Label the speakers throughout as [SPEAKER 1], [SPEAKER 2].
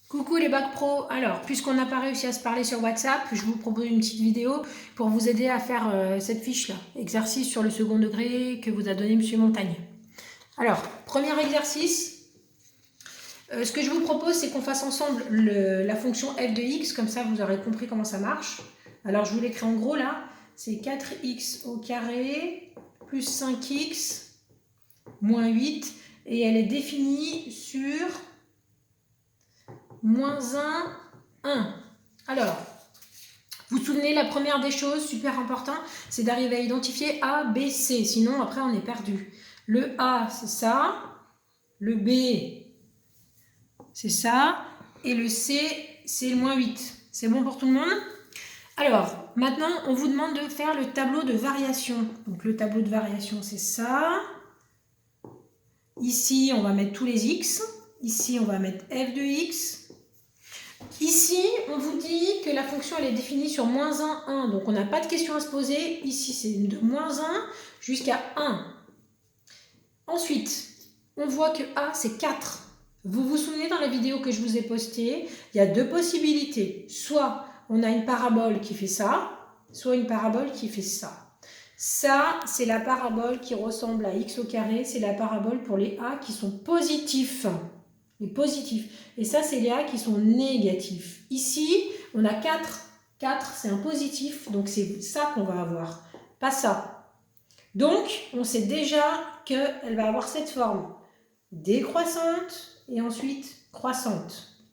[SPEAKER 1] Coucou les bacs pro. Alors, puisqu'on n'a pas réussi à se parler sur WhatsApp, je vous propose une petite vidéo pour vous aider à faire cette fiche-là. Exercice sur le second degré que vous a donné Monsieur Montagne. Alors, premier exercice. Ce que je vous propose, c'est qu'on fasse ensemble la fonction f de x, comme ça vous aurez compris comment ça marche. Alors, je vous l'écris en gros là. C'est 4x au carré plus 5x moins 8. Et elle est définie sur moins 1. Alors, vous vous souvenez, la première des choses, super important, c'est d'arriver à identifier A, B, C. Sinon, après, on est perdu. Le A, c'est ça. Le B, c'est ça. Et le C, c'est le moins 8. C'est bon pour tout le monde? Alors, maintenant, on vous demande de faire le tableau de variation. Donc, le tableau de variation, c'est ça. Ici, on va mettre tous les x. Ici, on va mettre f de x. Ici, on vous dit que la fonction elle est définie sur moins 1, 1. Donc, on n'a pas de question à se poser. Ici, c'est de moins 1 jusqu'à 1. Ensuite, on voit que A, c'est 4. Vous vous souvenez dans la vidéo que je vous ai postée, il y a deux possibilités. Soit on a une parabole qui fait ça, soit une parabole qui fait ça. Ça, c'est la parabole qui ressemble à x au carré. C'est la parabole pour les A qui sont positifs. Les positifs. Et ça, c'est les A qui sont négatifs. Ici, on a 4. 4, c'est un positif, donc c'est ça qu'on va avoir, pas ça. Donc, on sait déjà qu'elle va avoir cette forme décroissante et ensuite croissante.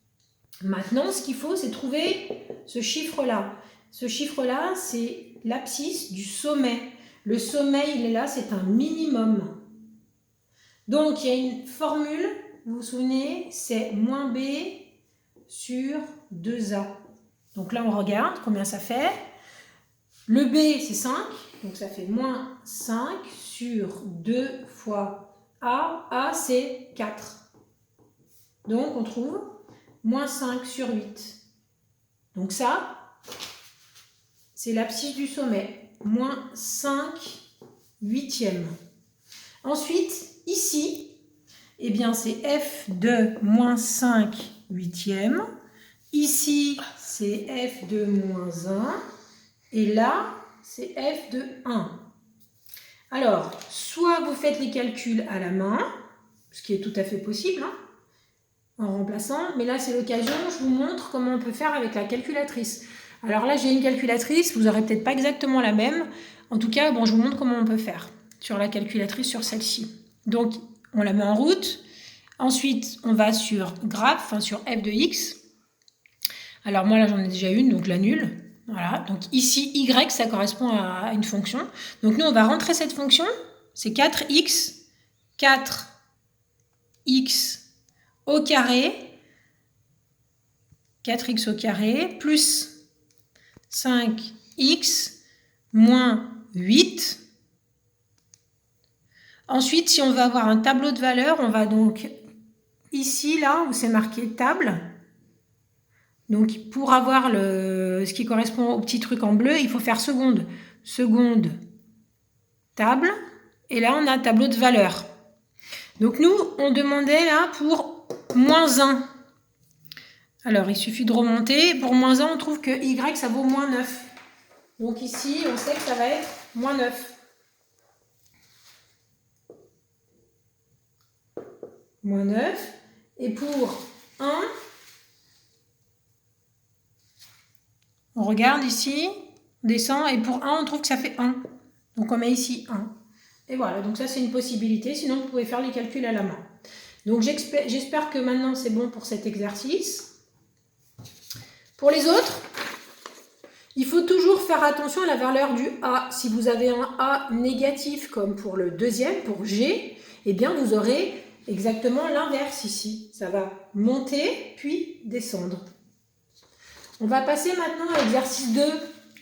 [SPEAKER 1] Maintenant, ce qu'il faut, c'est trouver ce chiffre-là. Ce chiffre-là, c'est l'abscisse du sommet. Le sommet, il est là, c'est un minimum. Donc, il y a une formule. Vous vous souvenez, c'est moins b sur 2a. Donc là, on regarde combien ça fait. Le b, c'est 5, donc ça fait moins 5 sur 2 fois a. A, c'est 4. Donc, on trouve moins 5 sur 8. Donc ça, c'est l'abscisse du sommet. Moins 5 huitièmes. Ensuite, ici, eh bien, c'est f de moins 5 huitièmes. Ici, c'est f de moins 1. Et là, c'est f de 1. Alors, soit vous faites les calculs à la main, ce qui est tout à fait possible, hein, en remplaçant. Mais là, c'est l'occasion, je vous montre comment on peut faire avec la calculatrice. Alors là, j'ai une calculatrice, vous n'aurez peut-être pas exactement la même. En tout cas, bon, je vous montre comment on peut faire sur la calculatrice, sur celle-ci. Donc, on la met en route. Ensuite, on va sur graphe, enfin sur f de x. Alors moi, là, j'en ai déjà une, donc j'annule. Voilà, donc ici, y, ça correspond à une fonction. Donc nous, on va rentrer cette fonction. C'est 4x au carré. 4x au carré plus 5x moins 8. Ensuite, si on veut avoir un tableau de valeurs, on va donc ici, là, où c'est marqué table. Donc, pour avoir ce qui correspond au petit truc en bleu, il faut faire seconde. Seconde table. Et là, on a un tableau de valeurs. Donc, nous, on demandait là pour moins 1. Alors, il suffit de remonter. Pour moins 1, on trouve que y, ça vaut moins 9. Donc, ici, on sait que ça va être moins 9. Moins 9. Et pour 1, on regarde ici, on descend, et pour 1, on trouve que ça fait 1. Donc, on met ici 1. Et voilà, donc ça, c'est une possibilité. Sinon, vous pouvez faire les calculs à la main. Donc, j'espère que maintenant, c'est bon pour cet exercice. Pour les autres, il faut toujours faire attention à la valeur du A. Si vous avez un A négatif, comme pour le deuxième, pour G, eh bien, vous aurez exactement l'inverse ici. Ça va monter, puis descendre. On va passer maintenant à l'exercice 2,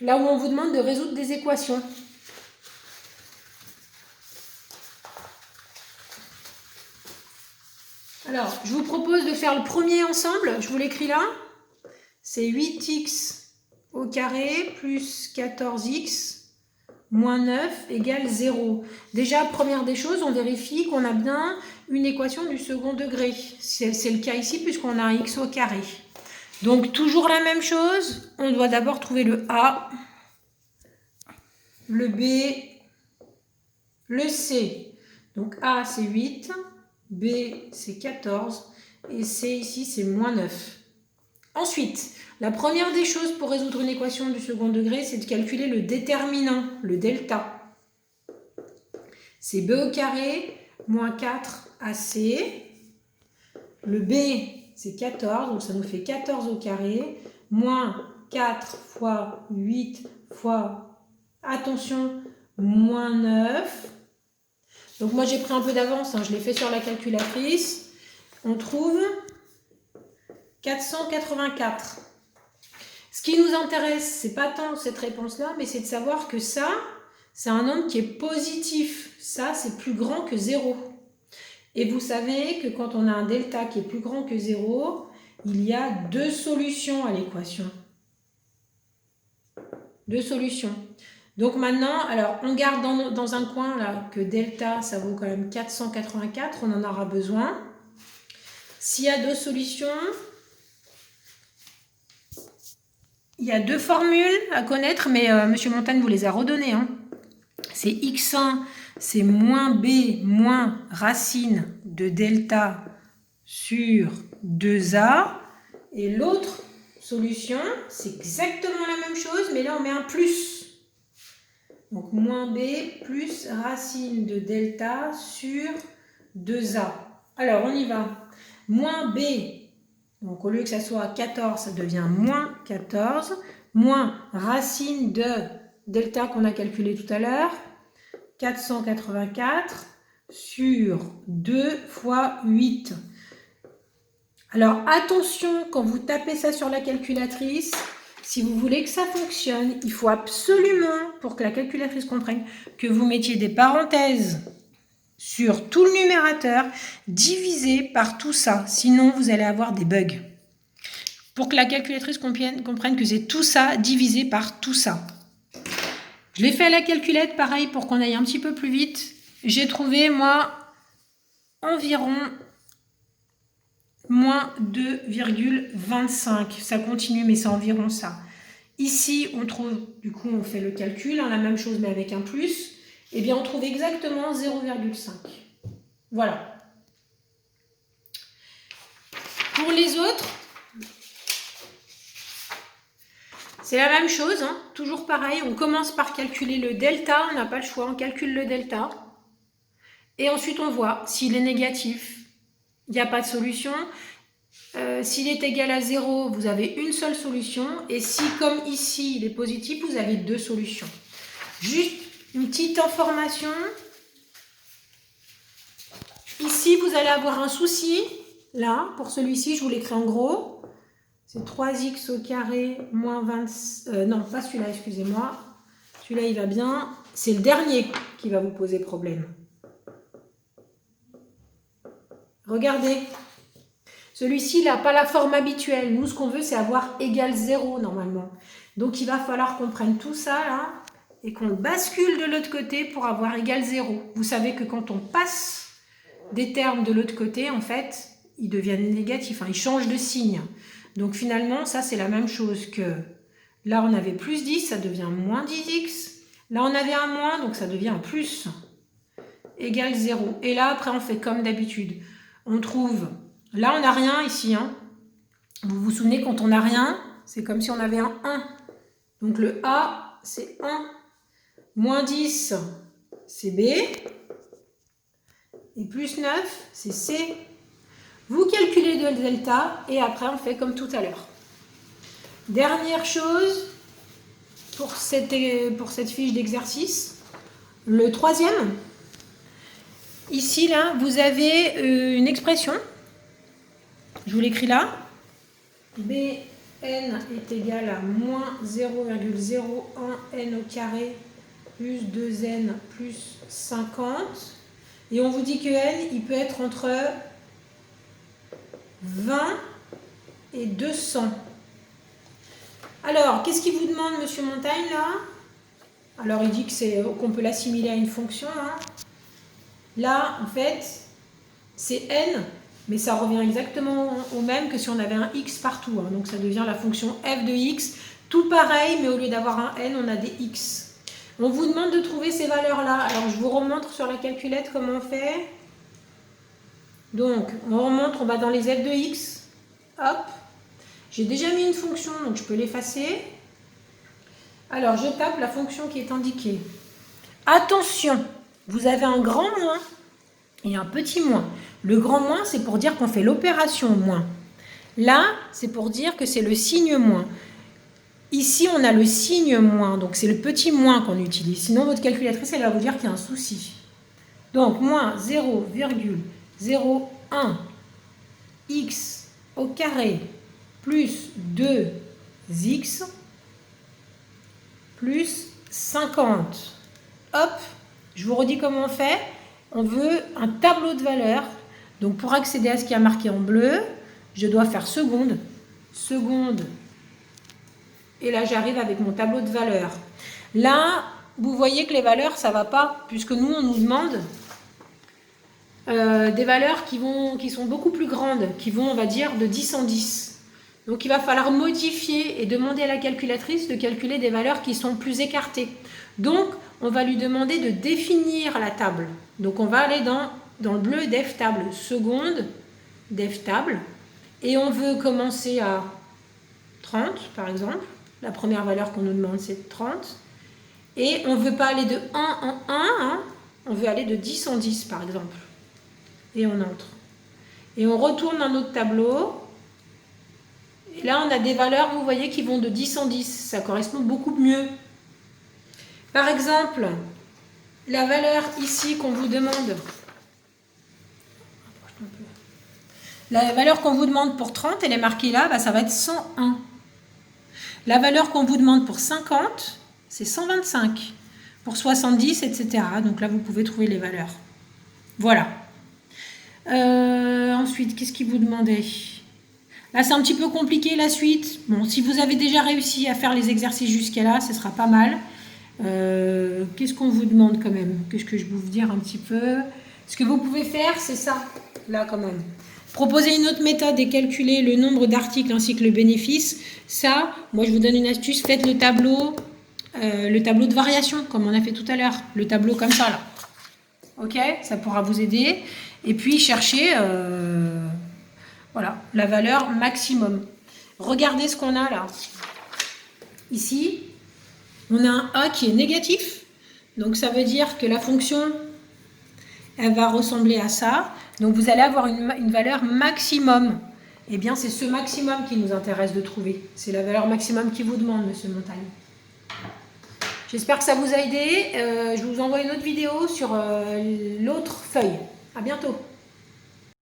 [SPEAKER 1] là où on vous demande de résoudre des équations. Alors, je vous propose de faire le premier ensemble. Je vous l'écris là. C'est 8x au carré plus 14x moins 9 égale 0. Déjà, première des choses, on vérifie qu'on a bien une équation du second degré. C'est le cas ici puisqu'on a un x au carré. Donc toujours la même chose, on doit d'abord trouver le A, le B, le C. Donc A c'est 8, B c'est 14 et C ici c'est moins 9. Ensuite, la première des choses pour résoudre une équation du second degré, c'est de calculer le déterminant, le delta. C'est B au carré moins 4AC. Le B, c'est 14, donc ça nous fait 14 au carré, moins 4 fois 8 fois, attention, moins 9. Donc moi j'ai pris un peu d'avance, je l'ai fait sur la calculatrice. On trouve 484. Ce qui nous intéresse, c'est pas tant cette réponse-là, mais c'est de savoir que ça, c'est un nombre qui est positif. Ça, c'est plus grand que 0. Et vous savez que quand on a un delta qui est plus grand que 0, il y a deux solutions à l'équation. Deux solutions. Donc maintenant, alors on garde dans un coin là que delta, ça vaut quand même 484, on en aura besoin. S'il y a deux solutions, il y a deux formules à connaître, mais M. Montagne vous les a redonnées. C'est x1, c'est moins b moins racine de delta sur 2a. Et l'autre solution, c'est exactement la même chose, mais là on met un plus. Donc moins b plus racine de delta sur 2a. Alors on y va. Moins b, donc au lieu que ça soit 14, ça devient moins 14, moins racine de delta qu'on a calculé tout à l'heure, 484 sur 2 fois 8. Alors attention, quand vous tapez ça sur la calculatrice, si vous voulez que ça fonctionne, il faut absolument, pour que la calculatrice comprenne, que vous mettiez des parenthèses sur tout le numérateur, divisé par tout ça. Sinon, vous allez avoir des bugs. Pour que la calculatrice comprenne que c'est tout ça divisé par tout ça. Je l'ai fait à la calculette, pareil, pour qu'on aille un petit peu plus vite. J'ai trouvé, moi, environ moins 2,25. Ça continue, mais c'est environ ça. Ici, on trouve, du coup, on fait le calcul, la même chose, mais avec un plus. Eh bien, on trouve exactement 0,5. Voilà. Pour les autres, c'est la même chose, toujours pareil. On commence par calculer le delta, on n'a pas le choix, on calcule le delta. Et ensuite, on voit s'il est négatif, il n'y a pas de solution. S'il est égal à 0, vous avez une seule solution. Et si, comme ici, il est positif, vous avez deux solutions. Juste une petite information. Ici, vous allez avoir un souci. Là, pour celui-ci, je vous l'écris en gros. C'est 3x au carré moins 20... non, pas celui-là, excusez-moi. Celui-là, il va bien. C'est le dernier qui va vous poser problème. Regardez. Celui-ci, il n'a pas la forme habituelle. Nous, ce qu'on veut, c'est avoir égal 0 normalement. Donc, il va falloir qu'on prenne tout ça là et qu'on bascule de l'autre côté pour avoir égal 0. Vous savez que quand on passe des termes de l'autre côté, en fait, ils deviennent négatifs. Ils changent de signe. Donc, finalement, ça, c'est la même chose que là, on avait plus 10, ça devient moins 10x. Là, on avait un moins, donc ça devient un plus égal 0. Et là, après, on fait comme d'habitude. On trouve... Là, on n'a rien ici. Vous vous souvenez, quand on n'a rien, c'est comme si on avait un 1. Donc, le A, c'est 1. Moins 10, c'est B. Et plus 9, c'est C. Vous calculez le delta et après, on fait comme tout à l'heure. Dernière chose pour cette fiche d'exercice. Le troisième. Ici, là, vous avez une expression. Je vous l'écris là. Bn est égal à moins 0,01n au carré plus 2n plus 50. Et on vous dit que n, il peut être entre 20 et 200. Alors, qu'est-ce qu'il vous demande, Monsieur Montagne, là? Alors, il dit qu'on peut l'assimiler à une fonction. Là, en fait... c'est n, mais ça revient exactement au même que si on avait un x partout. Hein. Donc ça devient la fonction f de x. Tout pareil, mais au lieu d'avoir un n, on a des x. On vous demande de trouver ces valeurs-là. Alors je vous remontre sur la calculette comment on fait. Donc on remonte, on va dans les f de x. Hop. J'ai déjà mis une fonction, donc je peux l'effacer. Alors je tape la fonction qui est indiquée. Attention, vous avez un grand moins et un petit moins. Le grand moins, c'est pour dire qu'on fait l'opération moins. Là, c'est pour dire que c'est le signe moins. Ici, on a le signe moins, donc c'est le petit moins qu'on utilise. Sinon, votre calculatrice, elle va vous dire qu'il y a un souci. Donc, moins 0,01 x au carré plus 2x plus 50. Hop, je vous redis comment on fait. On veut un tableau de valeurs. Donc, pour accéder à ce qui est marqué en bleu, je dois faire seconde, seconde. Et là, j'arrive avec mon tableau de valeurs. Là, vous voyez que les valeurs, ça ne va pas, puisque nous, on nous demande des valeurs qui sont beaucoup plus grandes, qui vont, on va dire, de 10 en 10. Donc, il va falloir modifier et demander à la calculatrice de calculer des valeurs qui sont plus écartées. Donc, on va lui demander de définir la table. Donc, on va aller dans le bleu def table, seconde def table. Et on veut commencer à 30, par exemple. La première valeur qu'on nous demande, c'est 30. Et on ne veut pas aller de 1 en 1, hein. On veut aller de 10 en 10, par exemple. Et on entre. Et on retourne dans notre tableau. Et là, on a des valeurs, vous voyez, qui vont de 10 en 10. Ça correspond beaucoup mieux. Par exemple, la valeur ici qu'on vous demande... La valeur qu'on vous demande pour 30, elle est marquée là, bah, ça va être 101. La valeur qu'on vous demande pour 50, c'est 125. Pour 70, etc. Donc là, vous pouvez trouver les valeurs. Voilà. Ensuite, qu'est-ce qu'il vous demandait? Là, c'est un petit peu compliqué la suite. Bon, si vous avez déjà réussi à faire les exercices jusqu'à là, ce sera pas mal. Qu'est-ce qu'on vous demande quand même? Qu'est-ce que je peux vous dire un petit peu? Ce que vous pouvez faire, c'est ça, là quand même. Proposer une autre méthode et calculer le nombre d'articles ainsi que le bénéfice. Ça, moi je vous donne une astuce, faites le tableau de variation, comme on a fait tout à l'heure. Le tableau comme ça, là. Ok, ça pourra vous aider. Et puis cherchez voilà, la valeur maximum. Regardez ce qu'on a là. Ici, on a un A qui est négatif. Donc ça veut dire que la fonction, elle va ressembler à ça. Donc vous allez avoir une valeur maximum. Eh bien, c'est ce maximum qui nous intéresse de trouver. C'est la valeur maximum qui vous demande, monsieur Montagne. J'espère que ça vous a aidé. Je vous envoie une autre vidéo sur l'autre feuille. À bientôt.